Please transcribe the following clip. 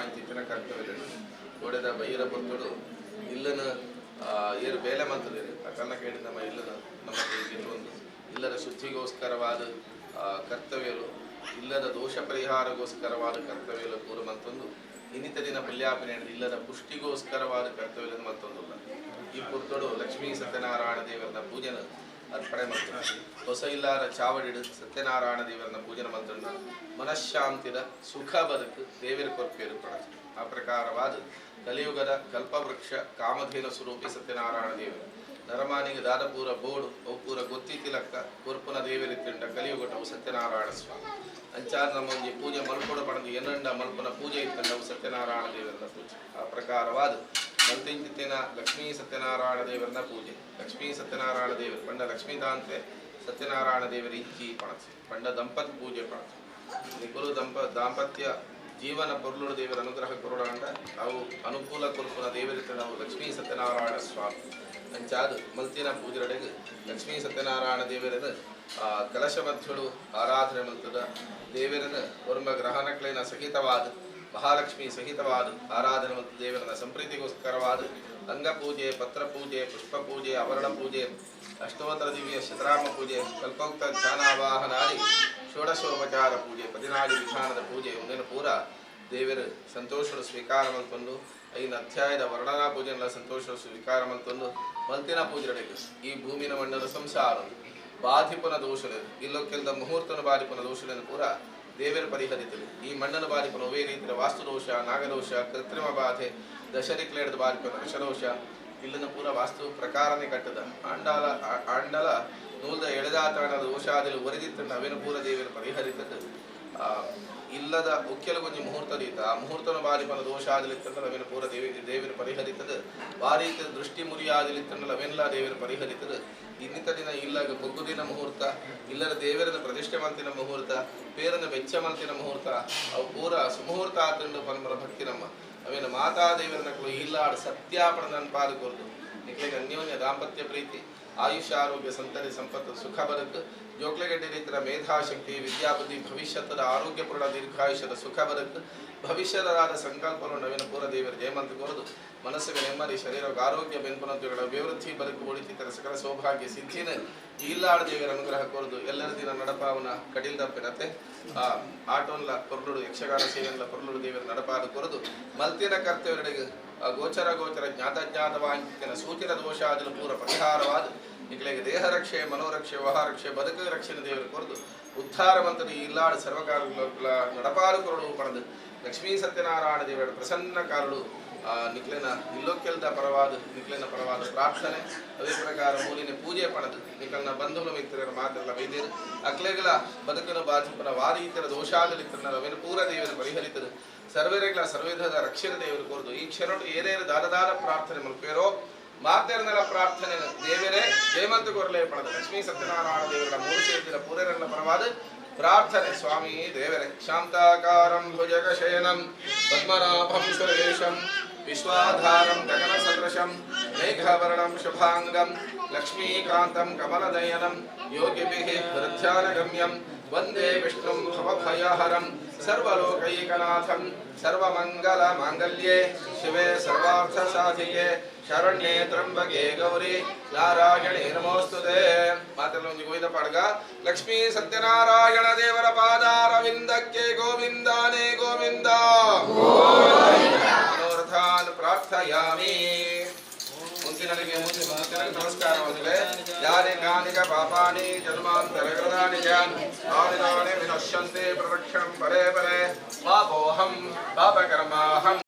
ವಾಂಚಿತಿನ ಕರ್ತವ್ಯ ಗೋಡೆದ ಬೈರ ಪೊತ್ತುಡು ಇಲ್ಲನ ಏರು ಬೇಲೆ ಮಂತದೇರಿ ಆ ಕನ್ನ ಕೇಳಿ ನಮ್ಮ ಇಲ್ಲನ ನಮ್ಮ ಒಂದು ಇಲ್ಲದ ಶುದ್ಧಿಗೋಸ್ಕರವಾದ ಕರ್ತವ್ಯಗಳು ಇಲ್ಲದ ದೋಷ ಪರಿಹಾರಗೋಸ್ಕರವಾದ ಕರ್ತವ್ಯಗಳು ಪೂರ ಮತ್ತೊಂದು ಇನ್ನಿತ ದಿನ ಪಲ್ಯಾಪನೆ ಇಲ್ಲದ ಪುಷ್ಟಿಗೋಸ್ಕರವಾದ ಕರ್ತವ್ಯಗಳನ್ನು ಮತ್ತೊಂದು ಈ ಪುರ್ತೋಡು ಲಕ್ಷ್ಮೀ ಸತ್ಯನಾರಾಯಣ ದೇವರನ್ನ ಪೂಜೆನ ಅರ್ಪಣೆ ಮಾಡ್ತಾರೆ ಹೊಸ ಇಲ್ಲಾರ ಚಾವಡಿಡು ಸತ್ಯನಾರಾಯಣ ದೇವರನ್ನ ಪೂಜನೆ ಮಂತ್ರ ಮನಃಶಾಂತಿದ ಸುಖ ಬದುಕು ದೇವರ ಕೊರ್ಪೇರು ಪಡದು ಆ ಪ್ರಕಾರವಾದ ಕಲಿಯುಗದ ಕಲ್ಪವೃಕ್ಷ ಕಾಮಧೇನು ಸ್ವರೂಪಿ ಸತ್ಯನಾರಾಯಣ ದೇವರು ನರಮಾನಿಗೆ ದಾದಪೂರ ಬೋಡು ಅವು ಪೂರ ಗೊತ್ತಿತ್ತಿಲಕ್ಕ ಕೊರ್ಪುನ ದೇವರಿತ್ತಂಡ ಕಲಿಯುಗಟವು ಸತ್ಯನಾರಾಯಣ ಸ್ವಾಮಿ ಅಂಚಾರ ನಮ್ಮ ಪೂಜೆ ಮಲ್ಪೊಡ ಪಡೆದು ಏನಂಡ ಮಲ್ಪನ ಪೂಜೆ ಇತ್ತಂಡವು ಸತ್ಯನಾರಾಯಣ ದೇವರನ್ನ ಪೂಜೆ ಆ ಪ್ರಕಾರವಾದ ಮಲ್ತಿಂಚಿತ್ತಿನ ಲಕ್ಷ್ಮೀ ಸತ್ಯನಾರಾಯಣ ದೇವರನ್ನ ಪೂಜೆ ಲಕ್ಷ್ಮೀ ಸತ್ಯನಾರಾಯಣ ದೇವರು ಪಂಡ ಲಕ್ಷ್ಮೀದಾಂತೆ ಸತ್ಯನಾರಾಯಣ ದೇವರ ಇಚ್ಚಿ ಪಣಸು ಪಂಡ ದಂಪತಿ ಪೂಜೆ ಪಣಸು ನಿಕುಲು ದಾಂಪತ್ಯ ಜೀವನ ಪೊರ್ಲುಡು ದೇವರ ಅನುಗ್ರಹ ಕೊರಡಂಡ ಅವು ಅನುಕೂಲ ಕೊರ್ಪುನ ದೇವರಿತ್ತ ನಾವು ಲಕ್ಷ್ಮೀ ಸತ್ಯನಾರಾಯಣ ಸ್ವಾಮಿ ಅಂಚಾದು ಮಲ್ತಿನ ಪೂಜೆಡೆಗೆ ಲಕ್ಷ್ಮೀ ಸತ್ಯನಾರಾಯಣ ದೇವರನ್ನು ಕಲಶ ಮಧ್ಯಳು ಆರಾಧನೆ ಮಲ್ತದ ದೇವರನ್ನು ಒರ್ಮ ಗ್ರಹಣಕ್ಲೇನ ಸಹಿತವಾದ ಮಹಾಲಕ್ಷ್ಮಿ ಸಹಿತವಾದ ಆರಾಧನೆ ಮತ್ತು ದೇವರನ್ನ ಸಂಪ್ರೀತಿಗೋಸ್ಕರವಾದ ಅಂಗಪೂಜೆ ಪತ್ರಪೂಜೆ ಪುಷ್ಪ ಪೂಜೆ ಆವರಣ ಪೂಜೆ ಅಷ್ಟೋತ್ತರ ದಿವ್ಯ ಶತರಾಮ ಪೂಜೆ ಕಲ್ಪೋಕ್ತ ಧ್ಯಾನಾವಾಹನಾದಿ ಷೋಡಶೋಪಚಾರ ಪೂಜೆ 14 ವಿಧಾನದ ಪೂಜೆ ಒಂದಿನ ಪೂರ ದೇವರ ಸಂತೋಷದ ಸ್ವೀಕಾರ ಮಲ್ತೊಂದು 5 ಅಧ್ಯಾಯದ ವರ್ಣನಾ ಪೂಜೆಲ್ಲ ಸಂತೋಷದ ಸ್ವೀಕಾರ ಮಲ್ತೊಂದು ಮಲ್ತಿನ ಪೂಜೆಡೆಗೆ ಈ ಭೂಮಿನ ಮಣ್ಣದ ಸಂಸಾರ ಬಾಧಿಪನ ದೋಷಗಳು ಇಲ್ಲೊಕ್ಕೆಲ್ದ ಮುಹೂರ್ತನ ಬಾಧಿಪನ ದೋಷಗಳನ್ನು ಪೂರ ದೇವರ ಪರಿಹರಿತದೆ ಈ ಮಣ್ಣನ ಬಾಧಿಪನ ಒವೇ ರೀತಿಯ ವಾಸ್ತುದೋಷ ನಾಗದೋಷ ಕೃತ್ರಿಮ ಬಾಧೆ ದಶರಿಕ್ಲೇಡದ ಬಾಧಿಪನ ದಶದೋಷ ಇಲ್ಲನ ಪೂರ ವಾಸ್ತು ಪ್ರಕಾರನೇ ಕಟ್ಟದ ಆಂಡಲ ನೂಲ್ದ ಎಳೆದಾತಾಣದ ದೋಷಾದಿಲು ಒರೆದಿತ್ತಂಡ ಅವೇನು ಪೂರ ದೇವರ ಪರಿಹರಿತದ ಇಲ್ಲದ ಉಕ್ಕೆಲಗೊಂಜಿ ಮುಹೂರ್ತ ರೀತ ಆ ಮುಹೂರ್ತನ ಬಾಧಿಪನ ದೋಷಾದಿಲಿತ್ತಂಡಲ ಅವೇನು ಪೂರ ದೇವರ ಪರಿಹರಿತದ ವಾರೀತ ದೃಷ್ಟಿ ಮುರಿಯಾದಿಲಿತ್ತಂಡಲ ಅವೆಲ್ಲ ದೇವರ ಪರಿಹರಿತದ ಇನ್ನಿತ ದಿನ ಇಲ್ಲಾಗ ಬೊಗ್ಗು ದಿನ ಮುಹೂರ್ತ ಇಲ್ಲದ ದೇವರದ ಪ್ರತಿಷ್ಠೆ ಮಂತಿನ ಮುಹೂರ್ತ ಪೇರನ ಬೆಚ್ಚ ಮಂತಿನ ಮುಹೂರ್ತ ಅವು ಪೂರ ಸುಮುಹೂರ್ತ ಆತಂಡು ಪನ್ಮರ ಭಕ್ತಿ ನಮ್ಮ ಅವೇನು ಮಾತಾ ದೇವರನ್ನ ಇಲ್ಲಾಡ ಸತ್ಯಾಪಣ ನನ್ಪಾದ ಕೊರ್ದು ನಿಕ್ಲೆಗೆ ಅನ್ಯೋನ್ಯ ದಾಂಪತ್ಯ ಪ್ರೀತಿ ಆಯುಷ್ಯ ಆರೋಗ್ಯ ಸಂತತಿ ಸಂಪತ್ತು ಸುಖ ಬದುಕು ಜೋಕ್ಲೆಗಡ್ಡೆ ರೀತಿಯ ಮೇಧಾಶಕ್ತಿ ವಿದ್ಯಾಬುದ್ಧಿ ಭವಿಷ್ಯದ ಆರೋಗ್ಯಪೂರ್ಣ ದೀರ್ಘಾಯುಷ್ಯದ ಸುಖ ಬದುಕು ಭವಿಷ್ಯದ ಸಂಕಲ್ಪವನ್ನು ನವೀನ ಪೂರ ದೇವರ ಜಯಮಂತ ಕೊರದು ಮನಸ್ಸಿಗೆ ನೆಮ್ಮದಿ ಶರೀರಕ್ಕೆ ಆರೋಗ್ಯ ಬೆನ್ಪುನಂತುಗಳ ಅಭಿವೃದ್ಧಿ ಬದುಕು ಉಳಿತಿತರ ಸಕಲ ಸೌಭಾಗ್ಯ ಸಿದ್ಧಿನ ಇಲ್ಲಾಡ ದೇವರ ಅನುಗ್ರಹ ಕೊರದು ಎಲ್ಲರ ದಿನ ನಡಪಾವನ ಕಡಿಲ್ದಪ್ಪೆನತ್ತೆ ಆಟೋನ್ಲ ಕೊರ್ಲುಡು ಯಕ್ಷಗಾನ ಸೇವೆಲ್ಲ ಕೊರ್ಲುಡು ದೇವರ ನಡಪಾದ ಕೊರದು ಮಲ್ತಿನ ಕರ್ತವ್ಯರೆಡೆಗೆ ಗೋಚರ ಜ್ಞಾತಜ್ಞಾತವಾಂಚಿನ ಸೂಚಿನ ದೋಷಾದಿಲು ಪೂರ ಪರಿಹಾರವಾದ ನಿಕ್ಲೆಗೆ ದೇಹ ರಕ್ಷೆ ಮನೋರಕ್ಷೆ ವಹಾರಕ್ಷೆ ಬದುಕ ರಕ್ಷಣೆ ದೇವರು ಕೊರದು ಉದ್ಧಾರ ಮಂತ್ರದ ಇಲ್ಲಾಡ ಸರ್ವಕಾಲ ನಡಪಾಲು ಕೊರಡು ಪಡೆದು ಲಕ್ಷ್ಮೀ ಸತ್ಯನಾರಾಯಣ ದೇವರ ಪ್ರಸನ್ನ ಕಾರಡು ನಿಕ್ಲೆನ ಇಲ್ಲೊಕ್ಕೆಲ್ದ ಪರವಾದ ಪ್ರಾರ್ಥನೆ ಅದೇ ಪ್ರಕಾರ ಮೂಲಿನ ಪೂಜೆ ಪಡೆದು ನಿಕ್ಕಲ್ನ ಬಂಧುಗಳ ಮಿತ್ರರ ಮಾತೆಲ್ಲ ವೈದ್ಯರು ಅಕ್ಲೆಗಳ ಬದುಕನ ಬಾಧಿಪನ ವಾರೀತರ ದೋಷಾದಲಿತ್ತನ ಅವೇನು ಪೂರ ದೇವರ ಪರಿಹರಿತದ ಸರ್ವೇರೆಗಳ ಸರ್ವೇಧದ ರಕ್ಷಣೆ ದೇವರು ಕೊರದು ಈ ಕ್ಷಣಡು ಏನೇನು ದಾನದಾನ ಪ್ರಾರ್ಥನೆ ಮಲ್ಪೇರೋ ಮಾತೆರನೆಲ್ಲ ಪ್ರಾರ್ಥನೆ ದೇವರೇ ಜಯಮಂತ ಕೊರಲೇ ಪಡೆದ ಲಕ್ಷ್ಮೀ ಸತ್ಯನಾರಾಯಣ ದೇವರ ಮೂರು ಸೇರಿದ ಪೂರರೆಲ್ಲ ಪರವಾದ ಪ್ರಾರ್ಥನೆ ಸ್ವಾಮಿ ದೇವರೇ ಶಾಂತಾಕಾರಂ ಭುಜಗಶಯನಂ ಪದ್ಮನಾಭಂ ಸುರೇಶಂ ವಿಶ್ವಾಧಾರಂ ಗಗನ ಸದೃಶಂ ಮೇಘವರ್ಣಂ ಶುಭಾಂಗಂ ಲಕ್ಷ್ಮೀಕಾಂತಂ ಕಮಲದಯನಂ ಯೋಗಿಭಿಃ ಹೃಧ್ಯಾನಗಮ್ಯಂ ವಂದೇ ವಿಷ್ಣುಂ ಭವಭಯಹರಂ ಸರ್ವಲೋಕೈಕನಾಥಂ ಸರ್ವಮಂಗಲ ಮಾಂಗಲ್ಯೆ ಶಿವೆ ಸರ್ವಾರ್ಥ ಸಾಧಿಕೆ ಶರಣ್ಯೇ ತ್ರಂಬಕೆ ಗೌರಿ ನಾರಾಯಣೇ ನಮೋಸ್ತುತೆ ಮಾತೆಲ್ಲ ಒಂದು ಗೋವಿಂದ ಪಾಡ್ಗ ಲಕ್ಷ್ಮೀ ಸತ್ಯನಾರಾಯಣ ದೇವರ ಪಾದಾರವಿಂದಕ್ಕೆ ಗೋವಿಂದಾನೇ ಗೋವಿಂದ ಮನೋರಥಾನ್ ಪ್ರಾರ್ಥಯಾಮಿ ಮುಂದಿನರಿಗೆ ನಮಸ್ಕಾರವಾಗಲೇ ಯಾನಿ ಕಾನಿಕ ಪಾಪಾನಿ ಜನ್ಮಾಂತರಗೃಹಾನಿ ಜಾನ್ ಆನಿದಾನಿ ವಿನಶ್ಯಂತೆ ಪ್ರದಕ್ಷಿಣಂ ಪರೇ ಪರೇ ಪಾಪೋಹಂ ಪಾಪಕರ್ಮಾಹಂ